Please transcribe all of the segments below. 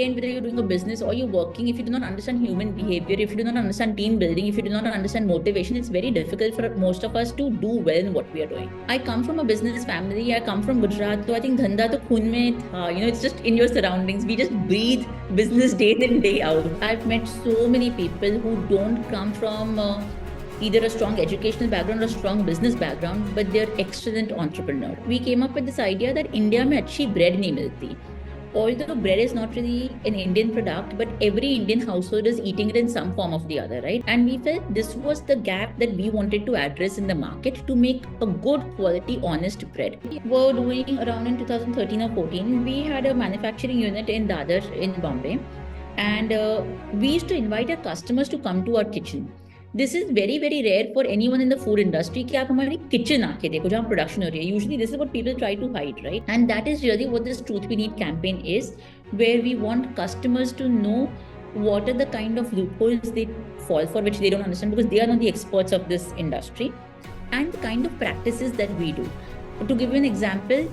and whether you're doing a business or you're working, if you do not understand human behavior, if you do not understand team building, if you do not understand motivation, it's very difficult for most of us to do well in what we are doing. I come from a business family. I come from Gujarat, so I think dhanda to khoon mein tha. It's just in your surroundings. We just breathe business day in day out. I've met so many people who don't come from either a strong educational background or a strong business background, but they're excellent entrepreneurs. We came up with this idea that India में अच्छी bread नहीं मिलती. Although bread is not really an Indian product, but every Indian household is eating it in some form of the other, right? And we felt this was the gap that we wanted to address in the market to make a good quality, honest bread. We were doing around in 2013 or 14, we had a manufacturing unit in Dadar in Bombay. And we used to invite our customers to come to our kitchen. This is very, very rare for anyone in the food industry कि आप हमारी kitchen आके देखो जहाँ production हो रही है. Usually this is what people try to hide, right? And that is really what this Truth We Need campaign is, where we want customers to know what are the kind of loopholes they fall for, which they don't understand because they are not the experts of this industry, and the kind of practices that we do. To give you an example,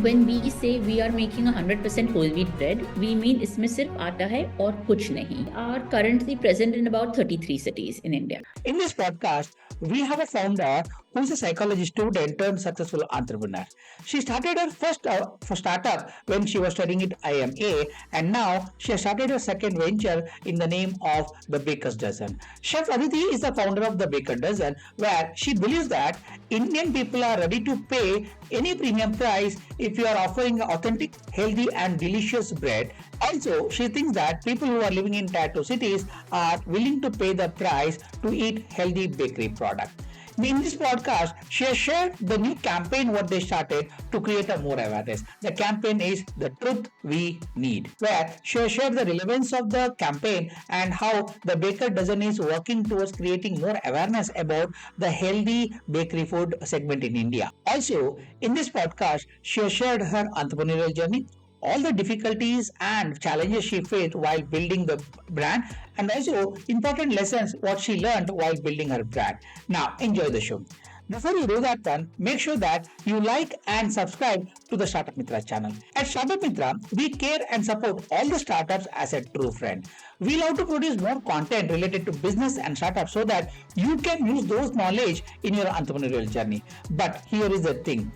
when we say we are making 100% whole wheat bread, we mean इसमें सिर्फ आटा है और कुछ नहीं. Are currently present in about 33 cities in India. In this podcast, we have a founder who's a psychology student turned successful entrepreneur. She started her first startup when she was studying at IMA, and now she has started her second venture in the name of The Baker's Dozen. Chef Aditi is the founder of The Baker's Dozen, where she believes that Indian people are ready to pay any premium price if you are offering authentic, healthy, and delicious bread. Also, she thinks that people who are living in Tier 2 cities are willing to pay the price to eat healthy bakery product. In this podcast, she has shared the new campaign what they started to create a more awareness. The campaign is The Truth We Need, where she has shared the relevance of the campaign and how the Baker Dozen is working towards creating more awareness about the healthy bakery food segment in India. Also, in this podcast, she has shared her entrepreneurial journey, all the difficulties and challenges she faced while building the brand, and also important lessons what she learned while building her brand. Now, enjoy the show. Before you do that one, make sure that you like and subscribe to the Startupmitra channel. At Startupmitra, we care and support all the startups as a true friend. We love to produce more content related to business and startups so that you can use those knowledge in your entrepreneurial journey. But here is the thing.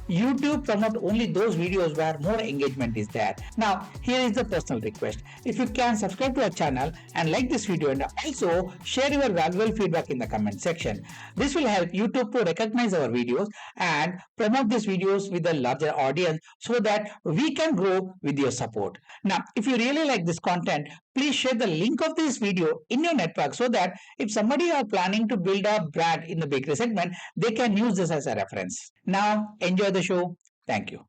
YouTube promote only those videos where more engagement is there. Now, here is the personal request. If you can subscribe to our channel and like this video, and also share your valuable feedback in the comment section. This will help YouTube to recognize our videos and promote these videos with a larger audience so that we can grow with your support. Now, if you really like this content, please share the link of this video in your network so that if somebody are planning to build a brand in the bakery segment, they can use this as a reference. Now, enjoy the show. Thank you.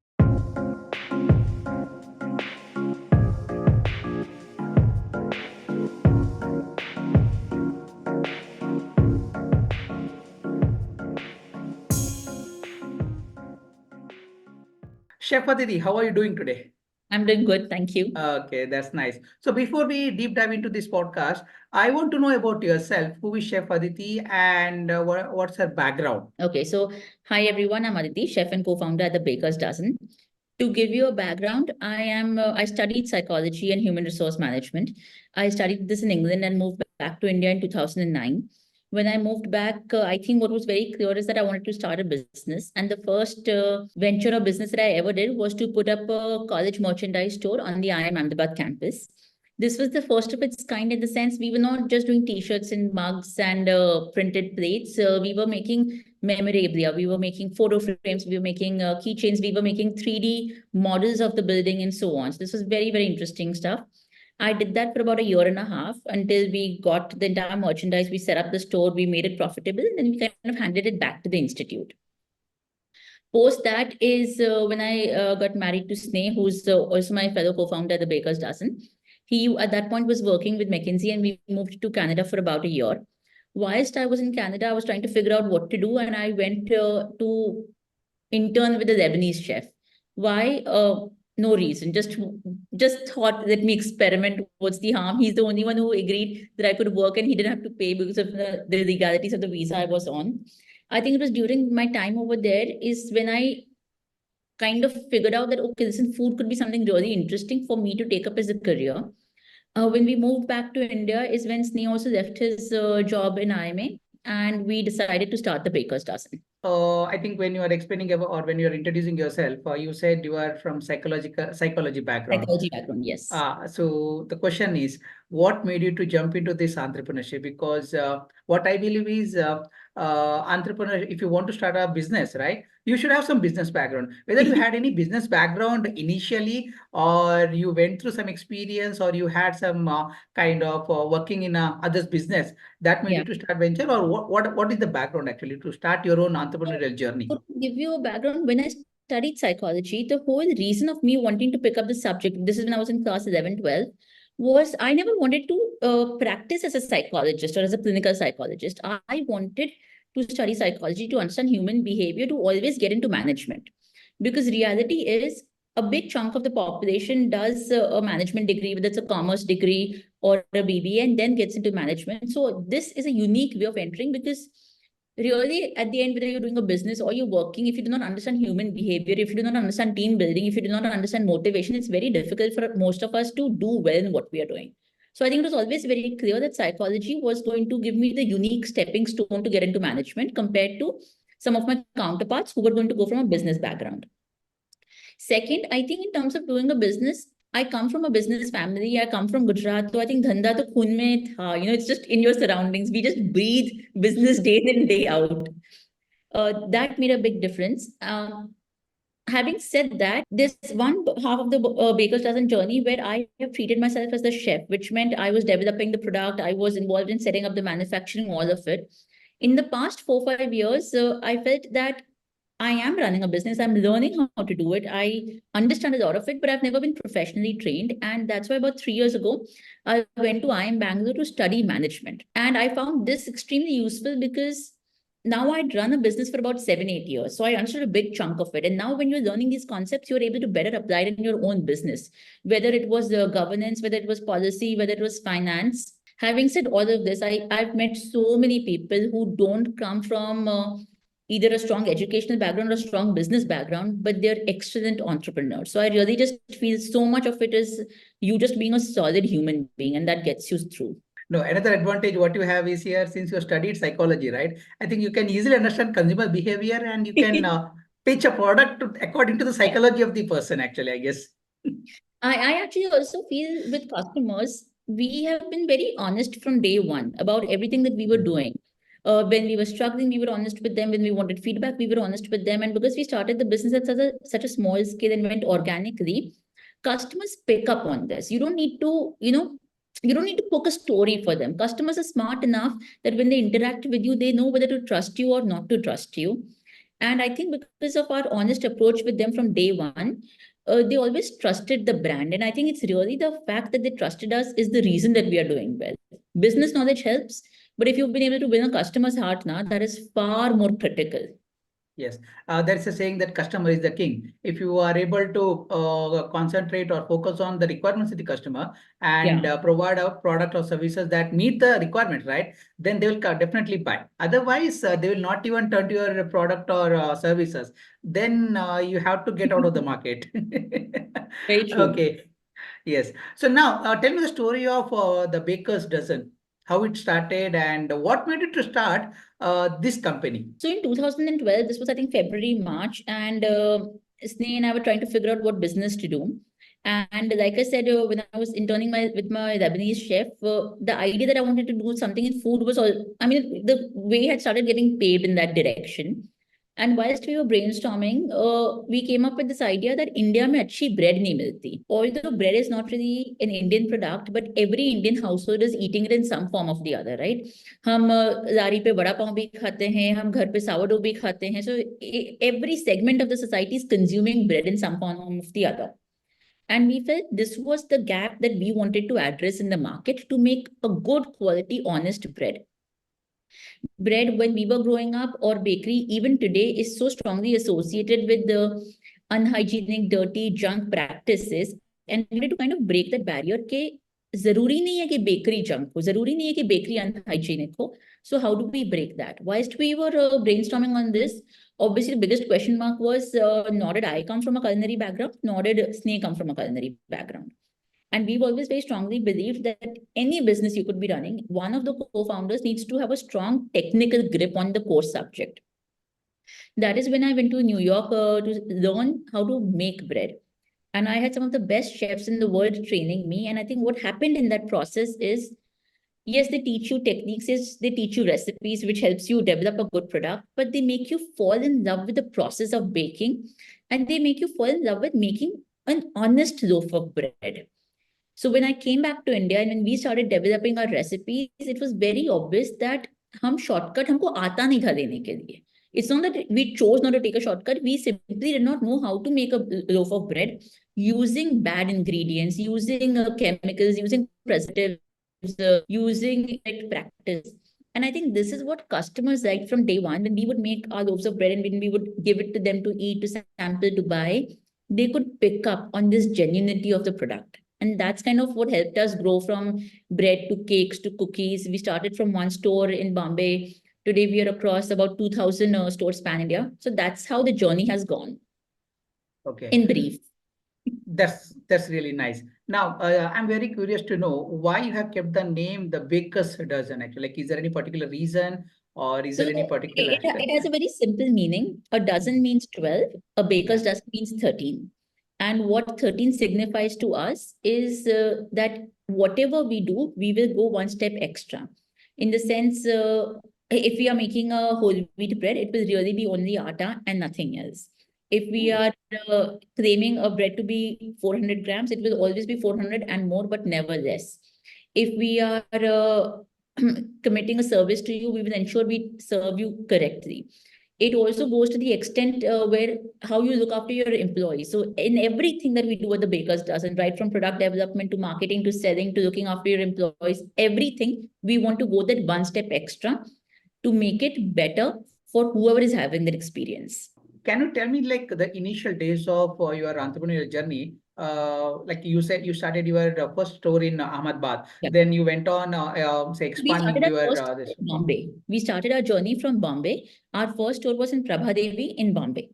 Chef Aditi, how are you doing today? I'm doing good, thank you. Okay, that's nice. So before we deep dive into this podcast, I want to know about yourself. Who is Chef Aditi and what's her background? Okay, so hi everyone, I'm Aditi, chef and co-founder at The Baker's Dozen. To give you a background, I studied psychology and human resource management. I studied this in England and moved back to India in 2009. When I moved back, I think what was very clear is that I wanted to start a business. And the first venture or business that I ever did was to put up a college merchandise store on the IIM Ahmedabad campus. This was the first of its kind in the sense we were not just doing t-shirts and mugs and printed plates. We were making memorabilia, we were making photo frames, we were making keychains, we were making 3D models of the building and so on. So this was very, very interesting stuff. I did that for about a year and a half until we got the entire merchandise. We set up the store, we made it profitable, and then we kind of handed it back to the institute. Post that is when I got married to Sneh, who's also my fellow co-founder at The Baker's Dozen. He, at that point, was working with McKinsey, and we moved to Canada for about a year. Whilst I was in Canada, I was trying to figure out what to do, and I went to intern with a Lebanese chef. Why? No reason. Just thought, let me experiment. What's the harm? He's the only one who agreed that I could work, and he didn't have to pay because of the legalities of the visa I was on. I think it was during my time over there is when I kind of figured out that, okay, listen, food could be something really interesting for me to take up as a career. When we moved back to India is when Sneh also left his job in IMA, and we decided to start the Baker's Dozen. I think when you are explaining about, or when you are introducing yourself, you said you are from psychology background. Psychology background, yes. So the question is, what made you to jump into this entrepreneurship? Because what I believe is, entrepreneur, if you want to start a business, right, you should have some business background. Whether you had any business background initially, or you went through some experience, or you had some kind of working in others' business that made Yeah. you to start venture, or what is the background actually to start your own entrepreneurial journey? To give you a background, when I studied psychology, the whole reason of me wanting to pick up the subject, this is when I was in class 11, 12, was I never wanted to practice as a psychologist or as a clinical psychologist. I wanted to study psychology to understand human behavior, to always get into management. Because reality is, a big chunk of the population does a management degree, whether it's a commerce degree or a BBA, and then gets into management. So this is a unique way of entering, because really, at the end, whether you're doing a business or you're working, if you do not understand human behavior, if you do not understand team building, if you do not understand motivation, it's very difficult for most of us to do well in what we are doing. So I think it was always very clear that psychology was going to give me the unique stepping stone to get into management compared to some of my counterparts who were going to go from a business background. Second, I think in terms of doing a business, I come from a business family. I come from Gujarat. So I think dhanda to khun mein tha. It's just in your surroundings. We just breathe business day in, day out. That made a big difference. Having said that, there's one half of the Baker's Dozen journey where I have treated myself as the chef, which meant I was developing the product, I was involved in setting up the manufacturing, all of it. In the past 4 5 years, I felt that I am running a business. I'm learning how to do it. I understand a lot of it, but I've never been professionally trained. And that's why about 3 years ago, I went to IIM Bangalore to study management. And I found this extremely useful because now I'd run a business for about 7 8 years. So I understood a big chunk of it. And now when you're learning these concepts, you're able to better apply it in your own business, whether it was the governance, whether it was policy, whether it was finance. Having said all of this, I've met so many people who don't come from either a strong educational background or a strong business background, but they're excellent entrepreneurs. So I really just feel so much of it is you just being a solid human being, and that gets you through. No, another advantage what you have is here, since you studied psychology, right? I think you can easily understand consumer behavior, and you can pitch a product according to the Yeah. psychology of the person, actually, I guess. I actually also feel with customers, we have been very honest from day one about everything that we were doing. When we were struggling, we were honest with them. When we wanted feedback, we were honest with them. And because we started the business at such a small scale and went organically, customers pick up on this. You don't need to, you don't need to book a story for them. Customers are smart enough that when they interact with you, they know whether to trust you or not to trust you. And I think because of our honest approach with them from day one, they always trusted the brand. And I think it's really the fact that they trusted us is the reason that we are doing well. Business knowledge helps, but if you've been able to win a customer's heart now, that is far more critical. Yes, that's a saying that customer is the king. If you are able to concentrate or focus on the requirements of the customer and Yeah. provide a product or services that meet the requirement, right, then they will definitely buy. Otherwise, they will not even turn to your product or services. Then you have to get out of the market. Very true. Okay, yes. So now tell me the story of the Baker's Dozen, how it started and what made it to start this company. So in 2012, this was, I think, February, March, and Sneh and I were trying to figure out what business to do. And like I said, when I was interning with my Lebanese chef, the idea that I wanted to do something in food was all, I mean, the way I had started getting paid in that direction. And whilst we were brainstorming, we came up with this idea that India में अच्छी bread नहीं मिलती. Although bread is not really an Indian product, but every Indian household is eating it in some form of the other, right? हम लारी पे वड़ा पाव भी खाते हैं, हम घर पे sourdough भी खाते हैं. So every segment of the society is consuming bread in some form of the other. And we felt this was the gap that we wanted to address in the market to make a good quality, honest bread. Bread, when we were growing up, or bakery even today, is so strongly associated with the unhygienic, dirty, junk practices. And we wanted to kind of break that barrier के जरूरी नहीं है कि bakery junk हो, जरूरी नहीं है कि bakery unhygienic हो. So how do we break that? Whilst we were brainstorming on this, Obviously, the biggest question mark was nor did I come from a culinary background, nor did Sneh come from a culinary background. And we've always very strongly believed that any business you could be running, one of the co-founders needs to have a strong technical grip on the core subject. That is when I went to New York to learn how to make bread. And I had some of the best chefs in the world training me. And I think what happened in that process is, yes, they teach you techniques, yes, they teach you recipes, which helps you develop a good product, but they make you fall in love with the process of baking, and they make you fall in love with making an honest loaf of bread. So when I came back to India and when we started developing our recipes, it was very obvious that हम shortcut हमको आता नहीं था देने के लिए. It's not that we chose not to take a shortcut. We simply did not know how to make a loaf of bread using bad ingredients, using chemicals, using preservatives, using correct practice. And I think this is what customers liked from day one. When we would make our loaves of bread and when we would give it to them to eat, to sample, to buy, they could pick up on this genuinity of the product. And that's kind of what helped us grow from bread to cakes to cookies. We started from one store in Bombay. Today, we are across about 2,000 stores pan India. So that's how the journey has gone. Okay. In brief. That's really nice. Now, I'm very curious to know why you have kept the name the Baker's Dozen. Actually, like, is there any particular reason, or is there any particular aspect? It has a very simple meaning. A dozen means 12. A baker's dozen means 13. And what 13 signifies to us is that whatever we do, we will go one step extra. In the sense, if we are making a whole wheat bread, it will really be only atta and nothing else. If we are claiming a bread to be 400 grams, it will always be 400 and more, but never less. If we are committing a service to you, we will ensure we serve you correctly. It also goes to the extent where how you look after your employees. So in everything that we do at the Bakers Dozen, right from product development to marketing to selling to looking after your employees, everything we want to go that one step extra to make it better for whoever is having that experience. Can you tell me like the initial days of your entrepreneurial journey? Like you said, you started your first store in Ahmedabad. Yeah. Then you went on, say, expanding your this. Bombay. We started our journey from Bombay. Our first store was in Prabha Devi in Bombay.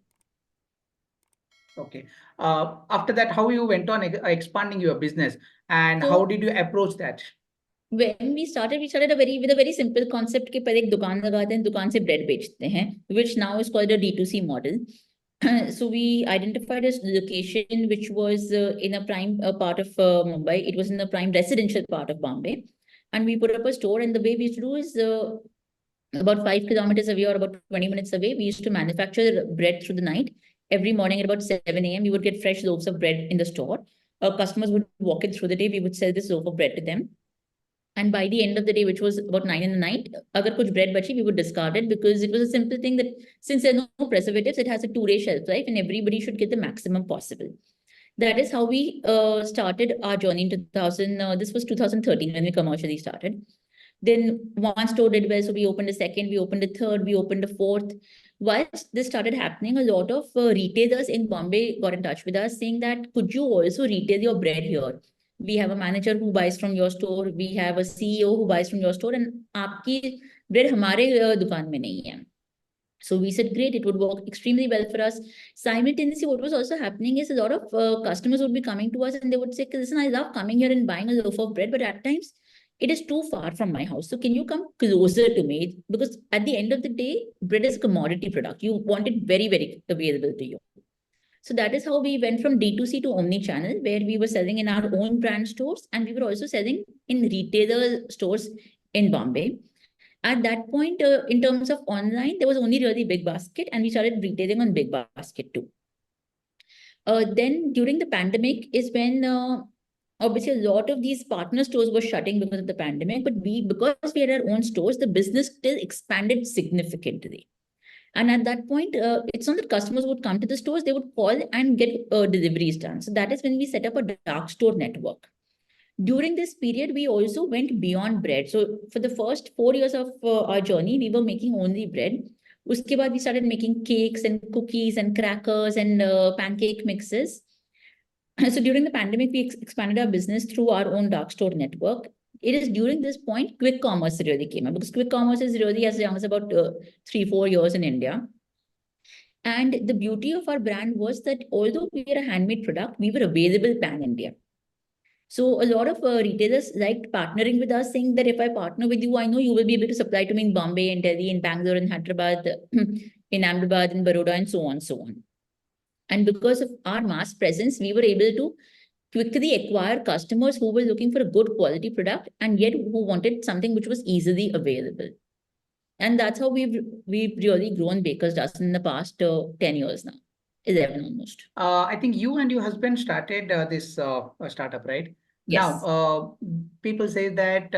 Okay. After that, how you went on expanding your business, and So, how did you approach that? When we started with a very simple concept कि पहले एक दुकान लगाते हैं, दुकान से bread बेचते हैं, which now is called a D2C model. So we identified a location which was in a prime part of Mumbai. It was in the prime residential part of Bombay, and we put up a store. And the way we used to do is about 5 kilometers away or about 20 minutes away, we used to manufacture bread through the night. Every morning at about 7 a.m., we would get fresh loaves of bread in the store. Our customers would walk in through the day. We would sell this loaf of bread to them. And by the end of the day, which was about 9 in the night, agar kuch bread bachi, we would discard it because it was a simple thing that since there are no preservatives, it has a 2-day shelf life and everybody should get the maximum possible. That is how we started our journey in 2000. This was 2013 when we commercially started. Then one store did well, so we opened a second, we opened a third, we opened a fourth. Once this started happening, a lot of retailers in Bombay got in touch with us saying that, could you also retail your bread here? We have a manager who buys from your store. We have a CEO who buys from your store, and आपकी bread हमारे दुकान में नहीं है. So we said, great, it would work extremely well for us. Simultaneously, what was also happening is a lot of customers would be coming to us and they would say, listen, I love coming here and buying a loaf of bread, but at times it is too far from my house. So can you come closer to me? Because at the end of the day, bread is a commodity product. You want it very, very available to you. So that is how we went from D2C to omni-channel, where we were selling in our own brand stores and we were also selling in retailer stores in Bombay. At that point, in terms of online, there was only really Big Basket and we started retailing on Big Basket too. Then during the pandemic is when obviously a lot of these partner stores were shutting because of the pandemic, but because we had our own stores, the business still expanded significantly. And at that point, it's not that customers would come to the stores, they would call and get deliveries done. So that is when we set up a dark store network. During this period, we also went beyond bread. So for the first 4 years of our journey, we were making only bread. Uske baad, we started making cakes and cookies and crackers and pancake mixes. So during the pandemic, we expanded our business through our own dark store network. It is during this point, quick commerce really came up because quick commerce is really as young as about 3-4 years in India. And the beauty of our brand was that although we are a handmade product, we were available pan-India. So a lot of retailers liked partnering with us, saying that if I partner with you, I know you will be able to supply to me in Bombay, in Delhi, in Bangalore, in Hyderabad, in Ahmedabad, in Baroda, and so on, so on. And because of our mass presence, we were able to quickly acquire customers who were looking for a good quality product and yet who wanted something which was easily available. And that's how we've really grown Baker's Dozen in the past 10 years now, 11 almost. I think you and your husband started this startup, right? Now, Yes. people say that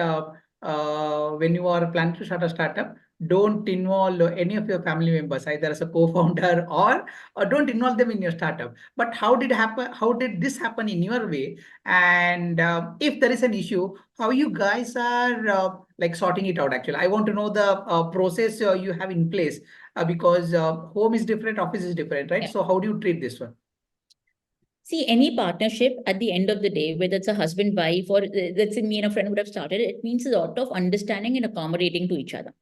when you are planning to start a startup, don't involve any of your family members, either as a co-founder or don't involve them in your startup. But how did happen? How did this happen in your way? And if there is an issue, how you guys are like sorting it out? Actually, I want to know the process you have in place because home is different, office is different, right? Yeah. So how do you treat this one? See, any partnership at the end of the day, whether it's a husband, wife, or let's say me and a friend would have started, it means a lot of understanding and accommodating to each other.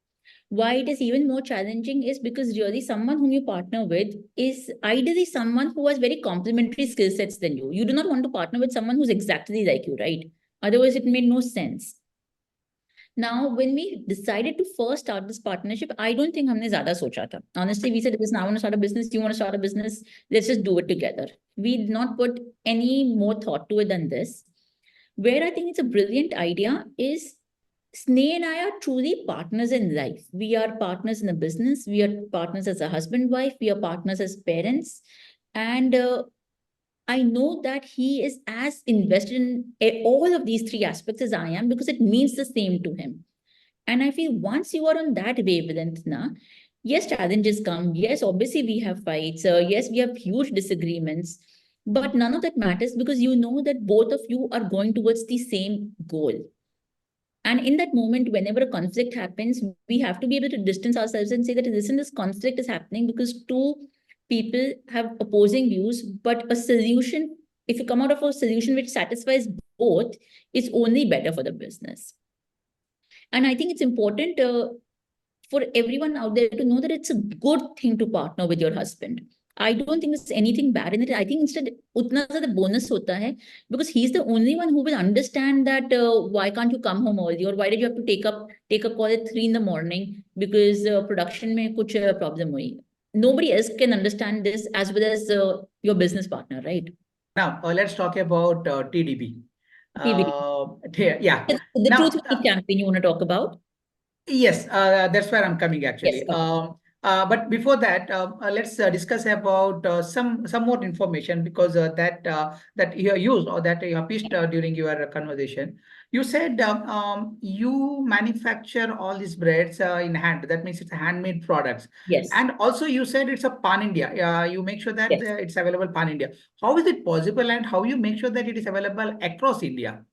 Why it is even more challenging is because really someone whom you partner with is ideally someone who has very complementary skill sets than you. You do not want to partner with someone who's exactly like you, right? Otherwise, it made no sense. Now, when we decided to first start this partnership, I don't think हमने ज़्यादा सोचा था. Honestly, we said, listen, I want to start a business, you want to start a business, let's just do it together. We did not put any more thought to it than this. Where I think it's a brilliant idea is Sneh and I are truly partners in life. We are partners in the business. We are partners as a husband, wife. We are partners as parents. And I know that he is as invested in all of these three aspects as I am because it means the same to him. And I feel once you are on that wavelength, na, yes, challenges come. Yes, obviously we have fights. Yes, we have huge disagreements. But none of that matters because you know that both of you are going towards the same goal. And in that moment, whenever a conflict happens, we have to be able to distance ourselves and say that, listen, this conflict is happening because two people have opposing views, but a solution, if you come out of a solution which satisfies both, is only better for the business. And I think it's important for everyone out there to know that it's a good thing to partner with your husband. I don't think there's anything bad in it. I think instead, utna zyada bonus hota hai because he's the only one who will understand that why can't you come home early or why did you have to take a call at 3 in the morning because production mein kuch problem hui. Nobody else can understand this as well as your business partner, right? Now, let's talk about TDB. TBD. Yeah. The Now, Truth Be campaign you want to talk about? yes, that's where I'm coming Yes. actually. But before that, let's discuss about some more information because that you have used or that you have pitched during your conversation. You said you manufacture all these breads in hand. That means it's handmade products. Yes. And also you said it's a pan India. You make sure that Yes. it's available pan India. How is it possible, and how you make sure that it is available across India?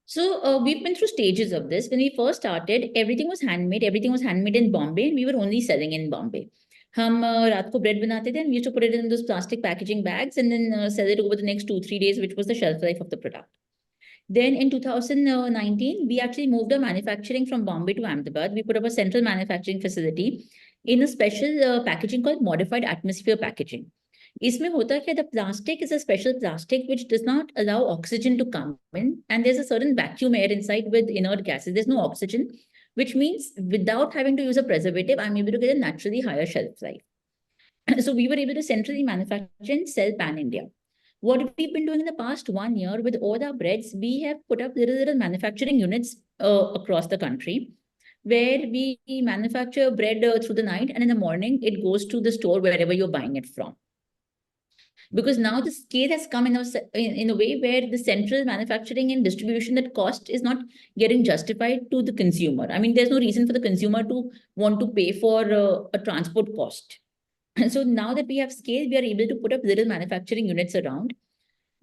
So we've been through stages of this. When we first started, everything was handmade. Everything was handmade in Bombay, and we were only selling in Bombay. हम रात को bread बनाते थे and we used to put it in those plastic packaging bags and then sell it over the next 2-3 days, which was the shelf life of the product. Then in 2019, we actually moved our manufacturing from Bombay to Ahmedabad. We put up a central manufacturing facility in a special packaging called modified atmosphere packaging. इसमें होता क्या, the plastic is a special plastic which does not allow oxygen to come in, and there's a certain vacuum air inside with inert gases. There's no oxygen, which means without having to use a preservative, I'm able to get a naturally higher shelf life. So we were able to centrally manufacture and sell pan India. What we've been doing in the past 1 year with all our breads, we have put up little manufacturing units across the country where we manufacture bread through the night, and in the morning it goes to the store wherever you're buying it from. Because now the scale has come in a way where the central manufacturing and distribution, that cost is not getting justified to the consumer. I mean, there's no reason for the consumer to want to pay for a transport cost. And so now that we have scale, we are able to put up little manufacturing units around.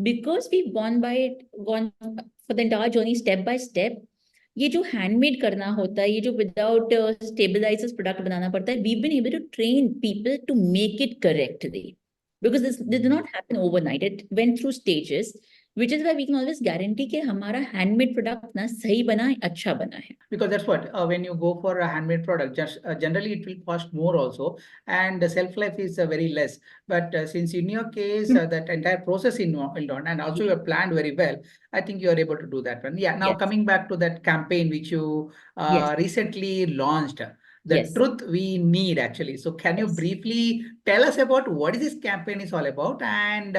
Because we've gone for the entire journey step by step, ये जो handmade करना होता है, ये जो without stabilizers product बनाना पड़ता है, we've been able to train people to make it correctly. Because this did not happen overnight. It went through stages. which is why we can always guarantee कि हमारा handmade product ना सही बना है, अच्छा बना है. Because that's what when you go for a handmade product, just generally it will cost more also, and the shelf life is very less. But since in your case that entire process involved and also you have planned very well, I think you are able to do that one. Yeah. Now Yes. coming back to that campaign which you Yes. recently launched, the Yes. truth we need actually. So can you Yes. briefly tell us about what is this campaign is all about, and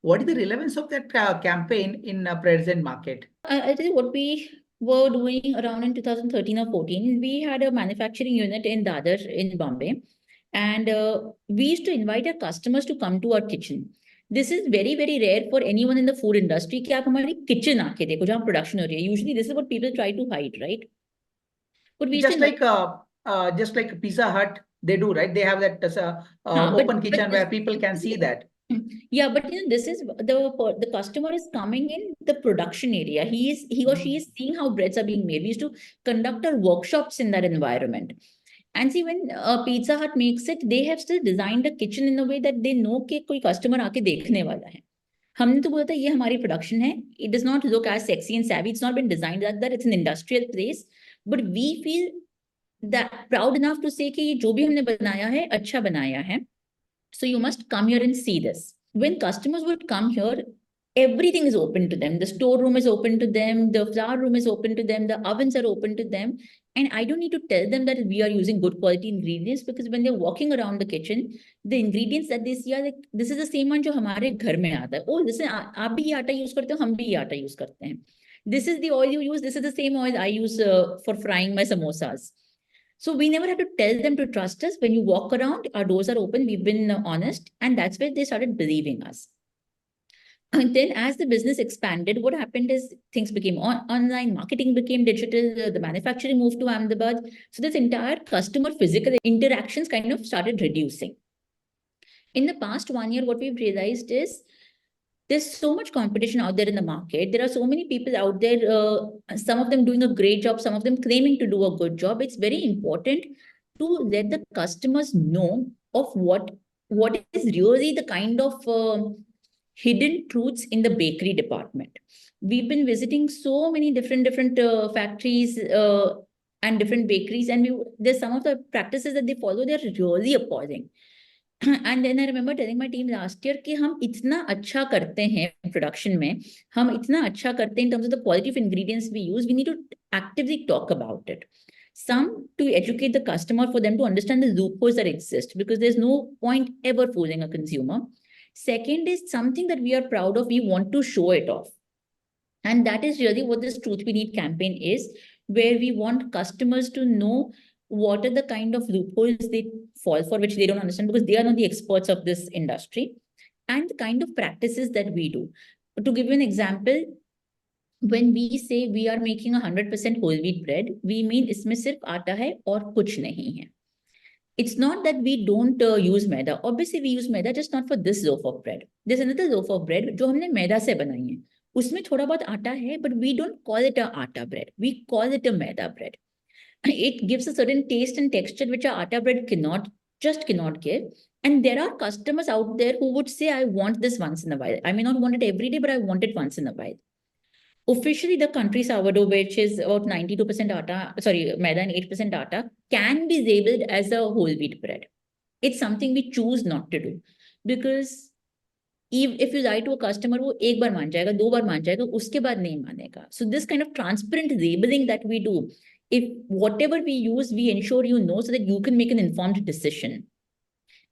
what is the relevance of that campaign in present market? I tell you what we were doing around in 2013 or 14. We had a manufacturing unit in Dadar in Bombay, and we used to invite our customers to come to our kitchen. This is very, very rare for anyone in the food industry कि आप हमारी kitchen आके देखो जहाँ production हो रही है. Usually this is what people try to hide, right? But we used to Just invite. just like Pizza Hut, they do, right? They have that हाँ, open but kitchen where people can see that. yeah, but you know, this is the customer is coming in the production area. He or she is seeing how breads are being made. We used to conduct our workshops in that environment. And see, when Pizza Hut makes it, they have still designed a kitchen in a way that they know कि कोई customer आके देखने वाला है. हमने तो बोला था ये हमारी production है. It does not look as sexy and savvy. It's not been designed like that. It's an industrial place. But we feel that proud enough to say कि ये जो भी हमने बनाया है अच्छा बनाया है. So you must come here and see this. When customers would come here, everything is open to them. The storeroom is open to them. The flour room is open to them. The ovens are open to them. And I don't need to tell them that we are using good quality ingredients because when they're walking around the kitchen, the ingredients that they see are like, this is the same one जो हमारे घर में आता है. Oh, this is आप भी ये आटा use करते हो, हम भी ये आटा use करते हैं. This is the oil you use. This is the same oil I use for frying my samosas. So we never had to tell them to trust us. When you walk around, our doors are open. We've been honest, and that's where they started believing us. And then, as the business expanded, what happened is things became online, marketing became digital, the manufacturing moved to Ahmedabad. So this entire customer physical interactions kind of started reducing. In the past 1 year, what we've realized is there's so much competition out there in the market. There are so many people out there, some of them doing a great job, some of them claiming to do a good job. It's very important to let the customers know of what is really the kind of hidden truths in the bakery department. We've been visiting so many different factories and different bakeries, and there's some of the practices that they follow. They're really appalling. And then I remember telling my team last year कि हम इतना अच्छा करते हैं production में, हम इतना अच्छा करते हैं in terms of the quality of ingredients we use, we need to actively talk about it. Some to educate the customer for them to understand the loopholes that exist because there's no point ever fooling a consumer. Second is something that we are proud of, we want to show it off. And that is really what this Truth We Need campaign is, where we want customers to know what are the kind of loopholes they fall for, which they don't understand because they are not the experts of this industry, and the kind of practices that we do. To give you an example, when we say we are making 100% whole wheat bread, we mean इसमें सिर्फ आटा है और कुछ नहीं है. It's not that we don't use maida. Obviously, we use maida, just not for this loaf of bread. There's another loaf of bread जो हमने मैदा से बनाई है. उसमें थोड़ा बहुत आटा है, but we don't call it a atta bread. We call it a maida bread. It gives a certain taste and texture which our atta bread cannot give. And there are customers out there who would say, I want this once in a while. I may not want it every day, but I want it once in a while. Officially, the country sourdough, which is about 92% maida and 8% atta, can be labeled as a whole wheat bread. It's something we choose not to do because if you lie to a customer, वो एक बार मान जाएगा, दो बार मान जाएगा, उसके बाद नहीं मानेगा. So this kind of transparent labeling that we do, if whatever we use, we ensure you know so that you can make an informed decision.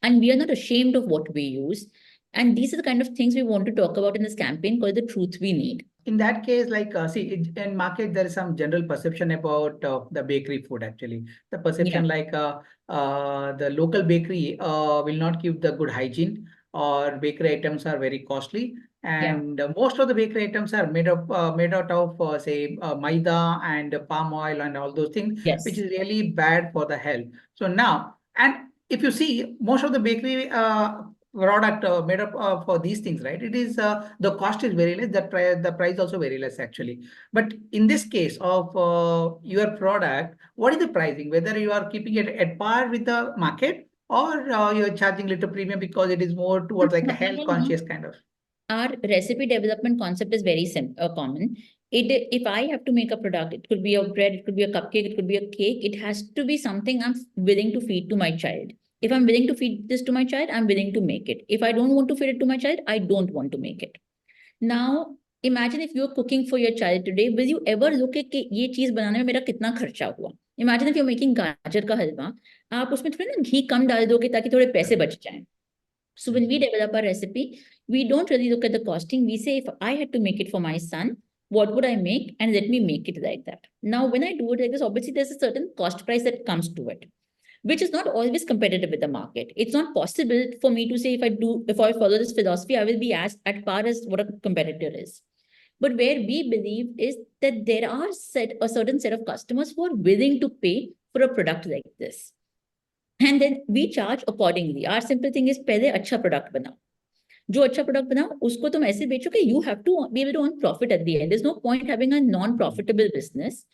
And we are not ashamed of what we use. And these are the kind of things we want to talk about in this campaign called The Truth We Need. In that case, like in market, there is some general perception about the bakery food. Actually, the perception like the local bakery will not give the good hygiene, or bakery items are very costly, and most of the bakery items are made out of say maida and palm oil and all those things, which is really bad for the health. So now, and if you see most of the bakery product made up for these things, right? It is the cost is very less, the price also very less actually. But in this case of your product, what is the pricing? Whether you are keeping it at par with the market or you're charging little premium because it is more towards like a health conscious kind of. our recipe development concept is very common. If I have to make a product, it could be a bread, it could be a cupcake, it could be a cake. It has to be something I'm willing to feed to my child. If I'm willing to feed this to my child, I'm willing to make it. If I don't want to feed it to my child, I don't want to make it. Now, imagine if you're cooking for your child today, will you ever look at कि ये चीज बनाने में मेरा कितना खर्चा हुआ? Imagine if you're making गाजर का हलवा, आप उसमें थोड़ी ना घी कम डाल दोगे ताकि थोड़े पैसे बच जाएं. So when we develop a recipe, we don't really look at the costing. We say, if I had to make it for my son, what would I make? And let me make it like that. Now, when I do it like this, obviously there's a certain cost price that comes to it, which is not always competitive with the market. It's not possible for me to say if I follow this philosophy, I will be as at par as what a competitor is. But where we believe is that there are a certain set of customers who are willing to pay for a product like this. And then we charge accordingly. Our simple thing is पहले अच्छा product बनाओ. जो अच्छा product बनाओ उसको तुम ऐसे बेचो कि you have to be able to earn profit at the end. There's no point having a non-profitable business.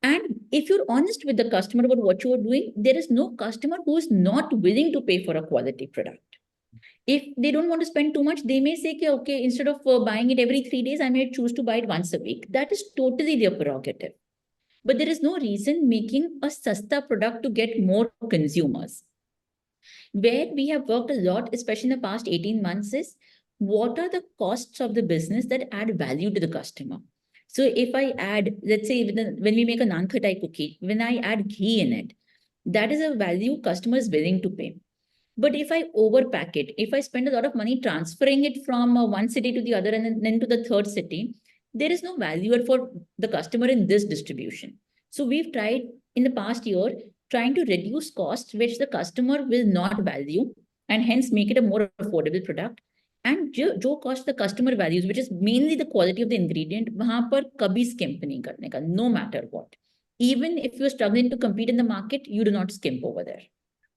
And if you're honest with the customer about what you are doing, there is no customer who is not willing to pay for a quality product. If they don't want to spend too much, they may say, okay, instead of buying it every 3 days, I may choose to buy it once a week. That is totally their prerogative. But there is no reason making a sasta product to get more consumers. Where we have worked a lot, especially in the past 18 months, is what are the costs of the business that add value to the customer? So if I add, let's say when we make a naan khatai cookie, when I add ghee in it, that is a value customer is willing to pay. But if I overpack it, if I spend a lot of money transferring it from one city to the other and then to the third city, there is no value for the customer in this distribution. So we've tried in the past year trying to reduce costs which the customer will not value and hence make it a more affordable product. And जो cost the customer values, which is mainly the quality of the ingredient, वहां पर कभी skimp नहीं करने का, no matter what. Even if you're struggling to compete in the market, you do not skimp over there.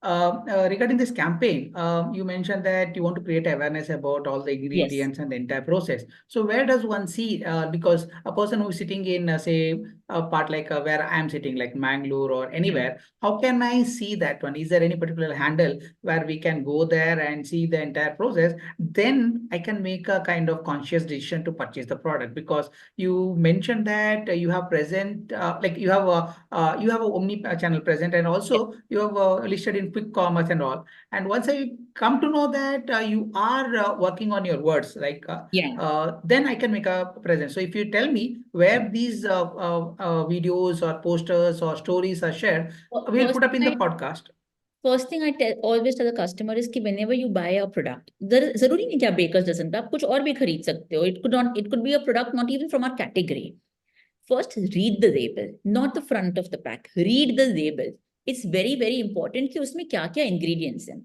Regarding this campaign, you mentioned that you want to create awareness about all the ingredients and the entire process. So where does one see, because a person who is sitting in, say, a part like where I am sitting, like Mangalore or anywhere, how can I see that one? Is there any particular handle where we can go there and see the entire process? Then I can make a kind of conscious decision to purchase the product, because you mentioned that you have present, like you have a omni channel present, and also you have listed in quick commerce and all. And once I come to know that you are working on your words, like then I can make a presence. So if you tell me where these videos or posters or stories are shared, we'll put up in the podcast. First thing I always tell the customer is कि whenever you buy a product, जरूरी नहीं कि आप bakers dozen का, आप कुछ और भी खरीद सकते हो. It could be a product not even from our category. First, read the label, not the front of the pack. Read the label. It's very, very important कि उसमें क्या-क्या ingredients हैं.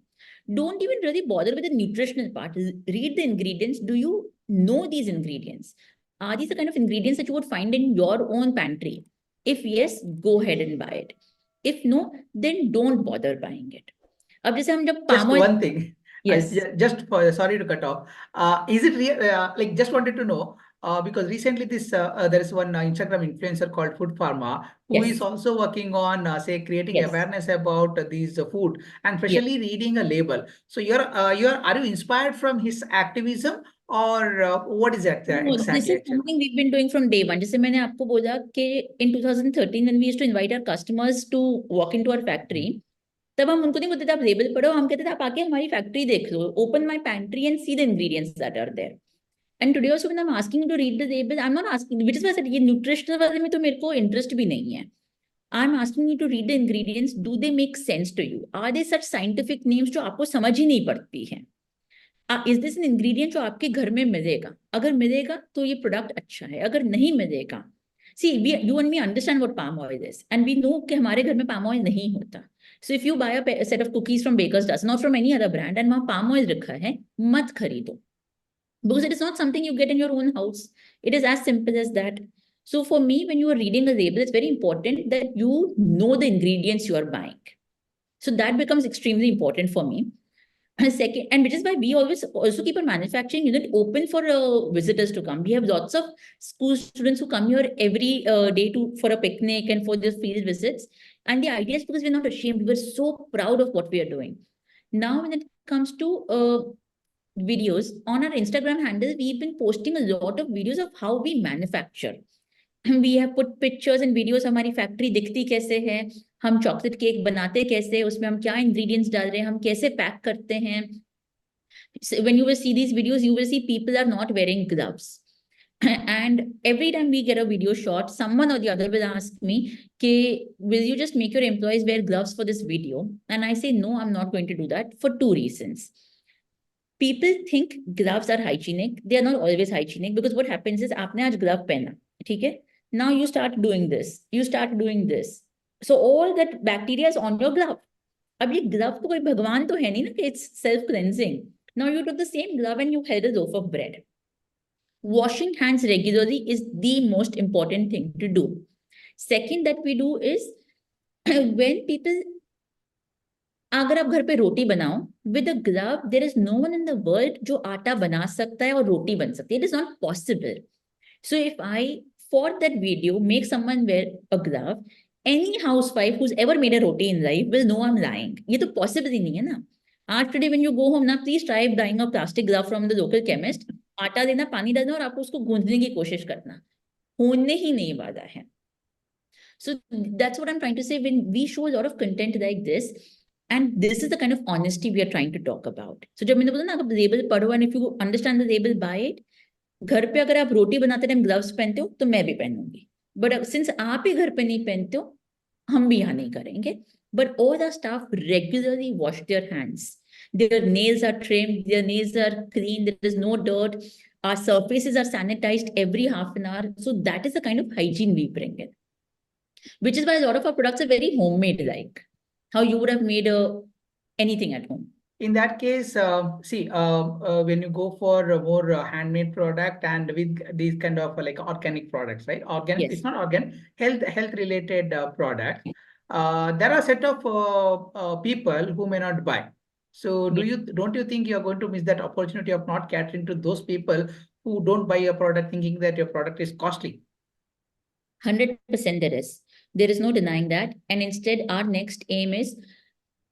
Don't even really bother with the nutritional part. Read the ingredients. Do you know these ingredients? Are these the kind of ingredients that you would find in your own pantry? If yes, go ahead and buy it. If no, then don't bother buying it. अब जैसे हम जब just one thing. Yes. Just for, sorry to cut off. Is it real? Like, just wanted to know, because recently there is one Instagram influencer called Food Pharma who is also working on, say, creating awareness about these food, and especially reading a label. So are you inspired from his activism, or what is that No, exactly? this is something we've been doing from day one. जैसे मैंने आपको बोला कि in 2013 when we used to invite our customers to walk into our factory, तब हम उनको नहीं बोलते थे आप लेबल पढ़ो, हम कहते थे आप आके हमारी फैक्ट्री देख लो, open my pantry and see the ingredients that are there. And today also when I'm asking you to read the label, I'm not asking, which is why I said ये nutritional वाले में तो मेरे को interest भी नहीं है. I'm asking you to read the ingredients. Do they make sense to you? Are they such scientific names जो आपको समझ ही नहीं पड़ती है? Is this an ingredient जो आपके घर में मिलेगा? अगर मिलेगा तो ये प्रोडक्ट अच्छा है, अगर नहीं मिलेगा, see, you and me understand what palm oil is, and we know कि हमारे घर में palm oil नहीं होता. So if you buy a set of cookies from Baker's Dozen, not from any other brand, and वहाँ palm oil रखा है, मत खरीदो, because it is not something you get in your own house. It is as simple as that. So for me, when you are reading a label, it's very important that you know the ingredients you are buying. So that becomes extremely important for me. Second, and which is why we always also keep a manufacturing unit open for visitors to come. We have lots of school students who come here every day for a picnic and for their field visits. And the idea is because we're not ashamed, we're so proud of what we are doing. Now, when it comes to videos on our Instagram handle. We've been posting a lot of videos of how we manufacture. We have put pictures and videos, हमारी factory दिखती कैसे है, हम chocolate cake बनाते कैसे हैं, उसमें हम क्या इंग्रेडिएंट्स डाल रहे हैं, हम कैसे पैक करते हैं. So when you will see these videos, you will see people are not wearing gloves. And every time we get a video shot, someone or the other will ask me, okay, will you just make your employees wear gloves for this video? And I say, no, I'm not going to do that for two reasons. People think gloves are hygienic. They are not always hygienic, because what happens is आपने आज glove पहना, ठीक है? Now you start doing this, you start doing this. So all that bacteria is on your glove. अब ये glove तो कोई भगवान तो है नहीं ना कि it's self cleansing. Now you took the same glove and you held a loaf of bread. Washing hands regularly is the most important thing to do. Second that we do is when people, अगर आप घर पे रोटी बनाओ with a glove, there is no one in the world जो आटा बना सकता है और रोटी बन सकती है. It is not possible. So if I for that video make someone wear a glove, any housewife who's ever made a roti in life will know I'm lying. ये तो possible ही नहीं है ना. आज today when you go home ना, please try buying a plastic glove from the local chemist. आटा देना, पानी डालना और आपको उसको गूंथने की कोशिश करना, होने ही नहीं वाला है. So that's what I'm trying to say. When we show a lot of content like this, and this is the kind of honesty we are trying to talk about. So जब मैंने बोला ना, आप लेबल पढ़ो and if you understand the label, buy it. घर पे अगर आप रोटी बनाते टाइम ग्लव्स पहनते हो तो मैं भी पहनूंगी, बट सिंस आप ही घर पे नहीं पहनते हो, हम भी यहाँ नहीं करेंगे. But all the staff regularly wash their hands. Their nails are trimmed, their nails are clean, there is no dirt. Our surfaces are sanitized every half an hour. So that is the kind of hygiene we bring in, which is why a lot of our products are very homemade, like how you would have made anything at home. In that case, when you go for a more handmade product and with these kind of like organic products, right? Organic, Yes. it's not organic, health related product. There are a set of people who may not buy. So don't you think you are going to miss that opportunity of not catering to those people who don't buy your product thinking that your product is costly? 100% there is. There is no denying that. And instead, our next aim is,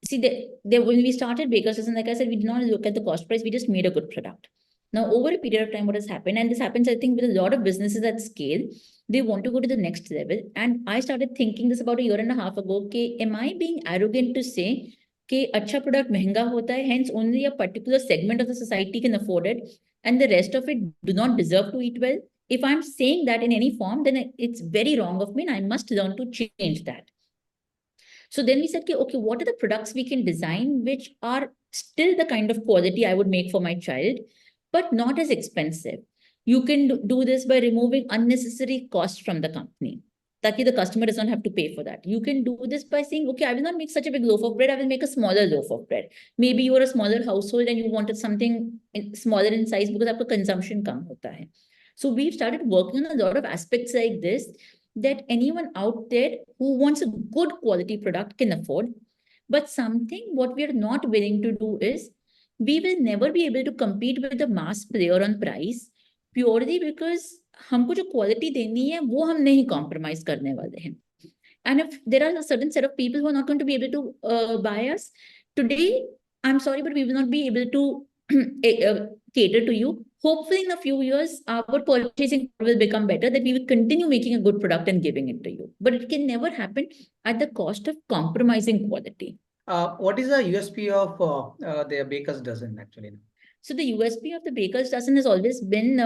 see, when we started Baker's Dozen, like I said, we did not look at the cost price. We just made a good product. Now, over a period of time, what has happened, and this happens, I think, with a lot of businesses at scale, they want to go to the next level. And I started thinking this about a year and a half ago, okay, am I being arrogant to say कि अच्छा product महंगा होता है, hence only a particular segment of the society can afford it, and the rest of it do not deserve to eat well? If I'm saying that in any form, then it's very wrong of me, and I must learn to change that. So then we said, okay, what are the products we can design which are still the kind of quality I would make for my child, but not as expensive? You can do this by removing unnecessary costs from the company, ताकि the customer does not have to pay for that. You can do this by saying, okay, I will not make such a big loaf of bread. I will make a smaller loaf of bread. Maybe you are a smaller household and you wanted something smaller in size because आपका consumption कम होता है. So we've started working on a lot of aspects like this that anyone out there who wants a good quality product can afford. But something what we are not willing to do is, we will never be able to compete with the mass player on price, purely because हमको जो quality देनी है वो हम नहीं compromise करने वाले हैं. And if there are a certain set of people who are not going to be able to buy us today, I'm sorry, but we will not be able to cater to you. Hopefully in a few years, our purchasing will become better, that we will continue making a good product and giving it to you. But it can never happen at the cost of compromising quality. What is the USP of the Baker's Dozen actually? So the USP of the Baker's Dozen has always been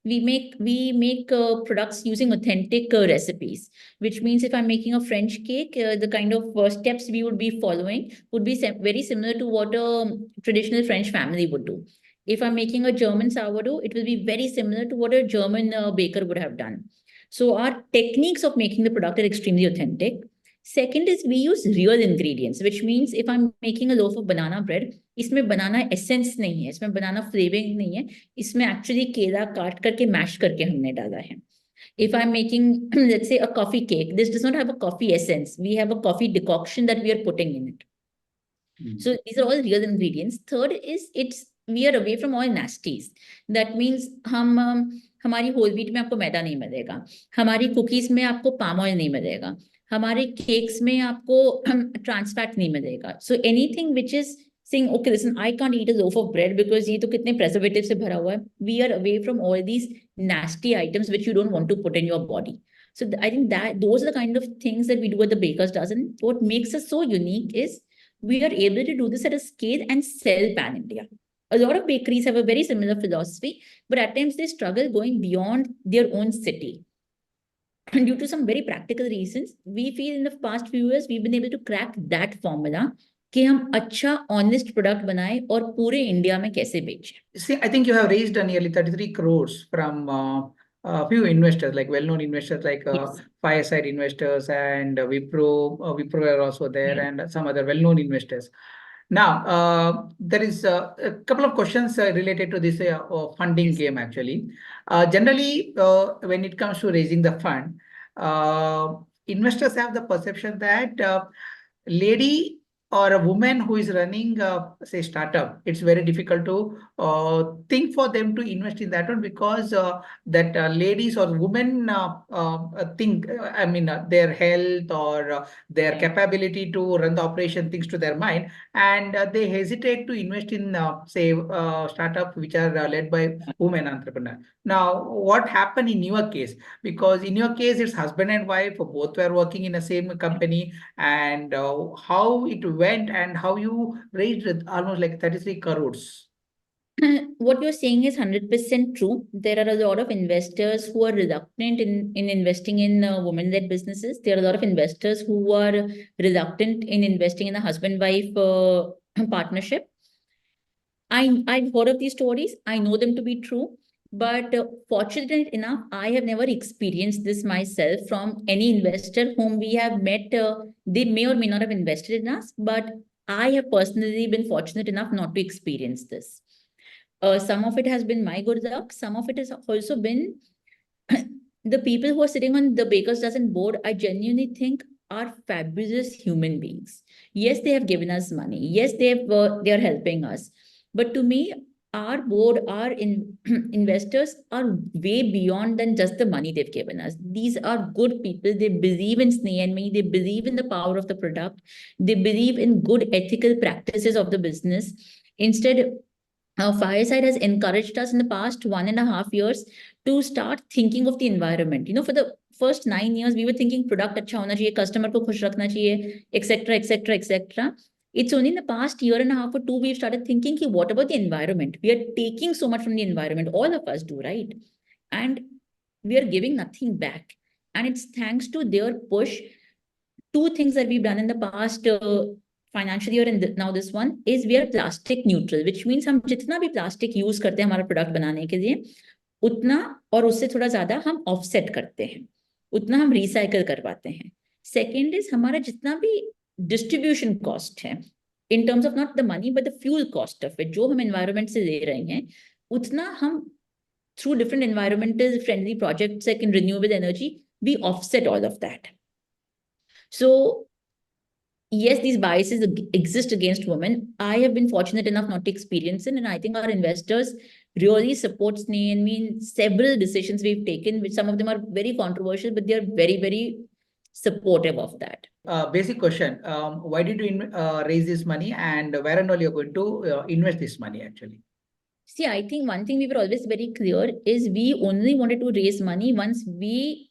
we make products using authentic recipes, which means if I'm making a French cake, the kind of steps we would be following would be very similar to what a traditional French family would do. If I'm making a German sourdough, it will be very similar to what a German baker would have done. So our techniques of making the product are extremely authentic. Second is we use real ingredients, which means if I'm making a loaf of banana bread, इसमें banana essence नहीं है, इसमें banana flavoring नहीं है, इसमें actually केला काट करके mash करके हमने डाला है. If I'm making, let's say, a coffee cake, this does not have a coffee essence. We have a coffee decoction that we are putting in it. So these are all real ingredients. Third is we are away from all nasties. That means हमारी whole wheat में आपको मैदा नहीं मिलेगा, हमारी cookies में आपको palm oil नहीं मिलेगा, हमारे cakes में आपको trans fat नहीं मिलेगा. So anything which is saying, okay, listen, I can't eat a loaf of bread because ये तो कितने preservative से भरा हुआ है. We are away from all these nasty items which you don't want to put in your body. So I think that those are the kind of things that we do at the Baker's Dozen. What makes us so unique is we are able to do this at a scale and sell pan India. A lot of bakeries have a very similar philosophy, but at times they struggle going beyond their own city. And due to some very practical reasons, we feel in the past few years we've been able to crack that formula कि हम अच्छा honest product बनाएं और पूरे India में कैसे बेचें. See, I think you have raised nearly 33 crores from a few investors, like well-known investors like Yes. Fireside investors and Wipro are also there, and some other well-known investors. Now, there is a couple of questions related to this funding game actually. Generally, when it comes to raising the fund, investors have the perception that lady or a woman who is running, say, startup, it's very difficult to think for them to invest in that one because that ladies or women think, I mean, their health or their capability to run the operation things to their mind, and they hesitate to invest in, say, startup which are led by women entrepreneurs. Now, what happened in your case? Because in your case, it's husband and wife, both were working in the same company, and how it went and how you raised almost like 33 crores. What you're saying is 100% true. There are a lot of investors who are reluctant in investing in women-led businesses. There are a lot of investors who are reluctant in investing in a husband-wife partnership. I've heard of these stories. I know them to be true. But fortunate enough, I have never experienced this myself from any investor whom we have met. They may or may not have invested in us, but I have personally been fortunate enough not to experience this. Some of it has been my good luck. Some of it has also been the people who are sitting on the Baker's Dozen board. I genuinely think are fabulous human beings. Yes, they have given us money. Yes, they are helping us. But to me, our board, our investors are way beyond than just the money they've given us. These are good people. They believe in Sneh and me. They believe in the power of the product. They believe in good ethical practices of the business. Instead, Fireside has encouraged us in the past 1.5 years to start thinking of the environment. For the first 9 years, we were thinking product अच्छा होना चाहिए, customer को खुश रखना चाहिए, etc., etc., etc. It's only in the past year and a half or two we've started thinking, what about the environment? We are taking so much from the environment. All of us do, right? And we are giving nothing back. And it's thanks to their push. Two things that we've done in the past financial year and now this one is we are plastic neutral, which means हम जितना भी plastic use करते हैं हमारा product बनाने के लिए, उतना और उससे थोड़ा ज़्यादा हम offset करते हैं, उतना हम recycle करवाते हैं. Second is हमारा जितना भी distribution cost है, in terms of not the money but the fuel cost of it, जो हम environment से ले रहे हैं, उतना हम through different environmental friendly projects like in renewable energy, we offset all of that. So yes, these biases exist against women. I have been fortunate enough not to experience it, and I think our investors really support Sneh and me in several decisions we've taken, which some of them are very controversial, but they are very, very supportive of that. Basic question, why did you raise this money, and where and all you're going to invest this money actually? See, I think one thing we were always very clear is we only wanted to raise money once we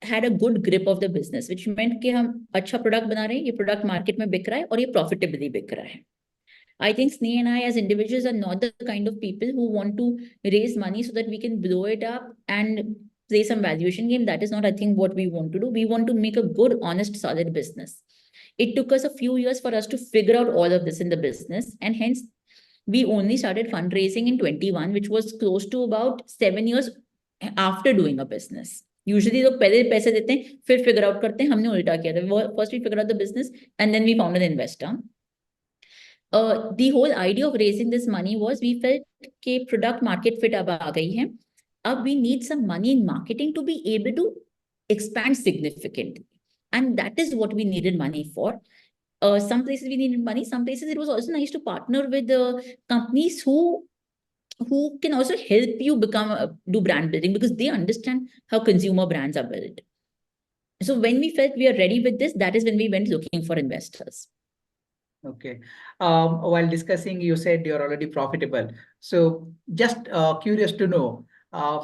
had a good grip of the business, which meant कि हम अच्छा product बना रहे हैं, ये product market में बिक रहा है और ये profitably बिक रहा है. I think Sneh and I as individuals are not the kind of people who want to raise money so that we can blow it up and play some valuation game. That is not, I think, what we want to do. We want to make a good, honest, solid business. It took us a few years for us to figure out all of this in the business, and hence we only started fundraising in 21, which was close to about 7 years after doing a business. Usually लोग पहले पैसे देते हैं, फिर figure out करते हैं. हमने उल्टा किया था. First we figured out the business and then we found an investor. The whole idea of raising this money was we felt कि product market fit अब आ गई है. अब we need some money in marketing to be able to expand significantly. And that is what we needed money for. Some places we needed money. Some places it was also nice to partner with companies who can also help you do brand building because they understand how consumer brands are built. So when we felt we are ready with this, that is when we went looking for investors. Okay. While discussing, you said you're already profitable. So just curious to know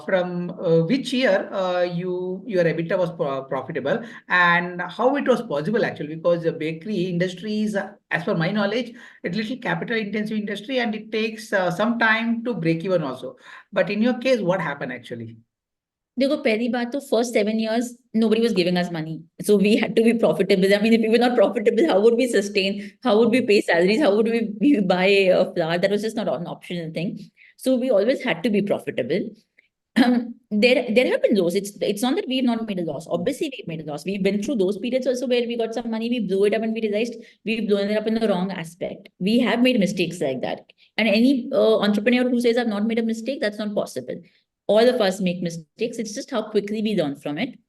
from which year your EBITDA was profitable and how it was possible actually, because the bakery industry is, as per my knowledge, a little capital intensive industry and it takes some time to break even also. But in your case, what happened actually? देखो पहली बात तो first 7 years nobody was giving us money, so we had to be profitable. I mean, if we were not profitable, how would we sustain, how would we pay salaries, how would we buy a flour? That was just not an optional thing. So we always had to be profitable. There have been lows. It's not that we've not made a loss. Obviously we've made a loss. We've been through those periods also where we got some money, we blew it up, and we realized we've blown it up in the wrong aspect. We have made mistakes like that, and any entrepreneur who says I've not made a mistake, that's not possible. All of us make mistakes. It's just how quickly we learn from it.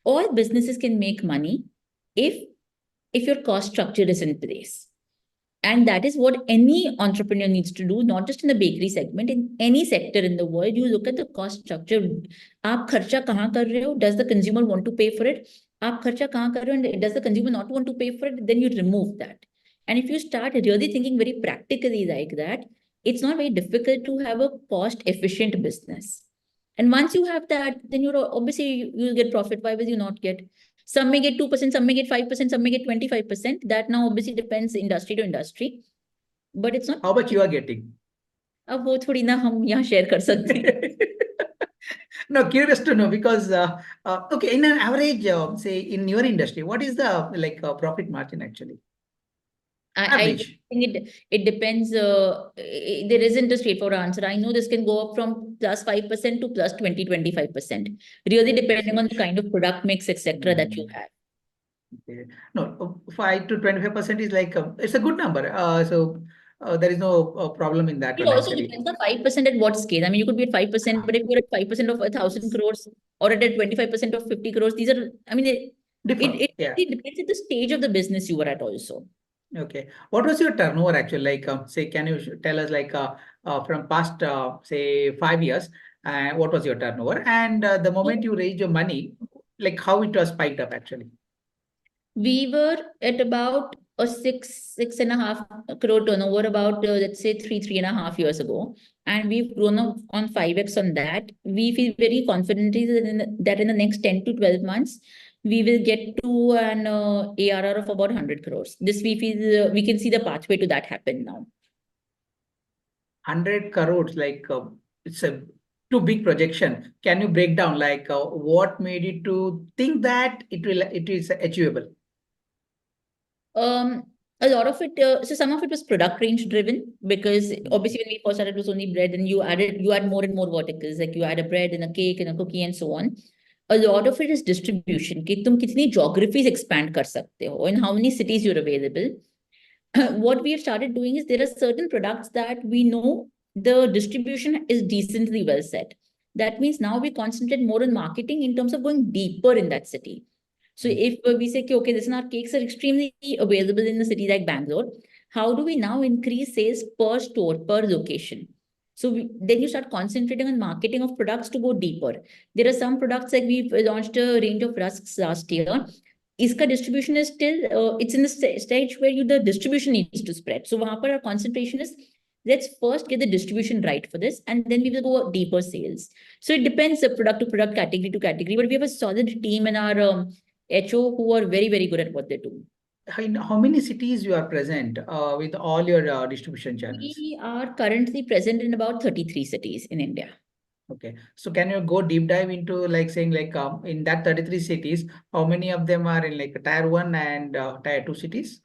All businesses can make money if your cost structure is in place. And that is what any entrepreneur needs to do, not just in the bakery segment, in any sector in the world. You look at the cost structure. आप खर्चा कहाँ कर रहे हो? Does the consumer want to pay for it? आप खर्चा कहाँ कर रहे हो? And does the consumer not want to pay for it? Then you remove that. And if you start really thinking very practically like that, it's not very difficult to have a cost efficient business. And once you have that, then you're obviously you'll get profit. Why will you not get? Some may get 2%, some may get 5%, some may get 25%. That now obviously depends industry to industry. But it's not. How much you are getting? अब वो थोड़ी ना हम यहाँ share कर सकते हैं. No, curious to know because okay, in an average, say in your industry, what is the like profit margin actually? I Average. think it depends. There isn't a straightforward answer. I know this can go up from plus 5% to plus 25%, really depending on the kind of product mix, etc. that you have. Okay. No, 5 to 25% is like it's a good number. So there is no problem in that It one also actually. depends on 5% at what scale. I mean, you could be at 5%, but if you're at 5% of 1,000 crores or at 25% of 50 crores, these are, I mean, Differ. Yeah. it depends on the stage of the business you were at also. Okay. What was your turnover actually? Like, say, can you tell us like from past say 5 years, what was your turnover? And the moment you raised your money, like how it was spiked up actually? We were at about a 6.5 crore turnover about let's say 3.5 years ago, and we've grown up on 5x on that. We feel very confident that in the next 10 to 12 months we will get to an ARR of about 100 crores. This we feel we can see the pathway to that happen now. 100 crores, like it's a too big projection. Can you break down like what made you to think that it is achievable? Um, a lot of it, so some of it was product range driven, because obviously when we first started it was only bread, and you add more and more verticals, like you add a bread and a cake and a cookie and so on. A lot of it is distribution, कि तुम कितनी geographies expand कर सकते हो, in how many cities you're available. What we have started doing is there are certain products that we know the distribution is decently well set. That means now we concentrate more on marketing in terms of going deeper in that city. So if we say, okay, listen, our cakes are extremely available in a city like Bangalore, how do we now increase sales per store, per location? So then you start concentrating on marketing of products to go deeper. There are some products like we've launched a range of rusks last year. Iska distribution is still, it's in the stage where the distribution needs to spread. So our concentration is, let's first get the distribution right for this, and then we will go deeper sales. So it depends product to product, category to category, but we have a solid team in our HO who are very, very good at what they do. In how many cities you are present with all your distribution channels? We are currently present in about 33 cities in India. Okay. So can you go deep dive into like saying like in that 33 cities, how many of them are in like tier 1 and tier 2 cities?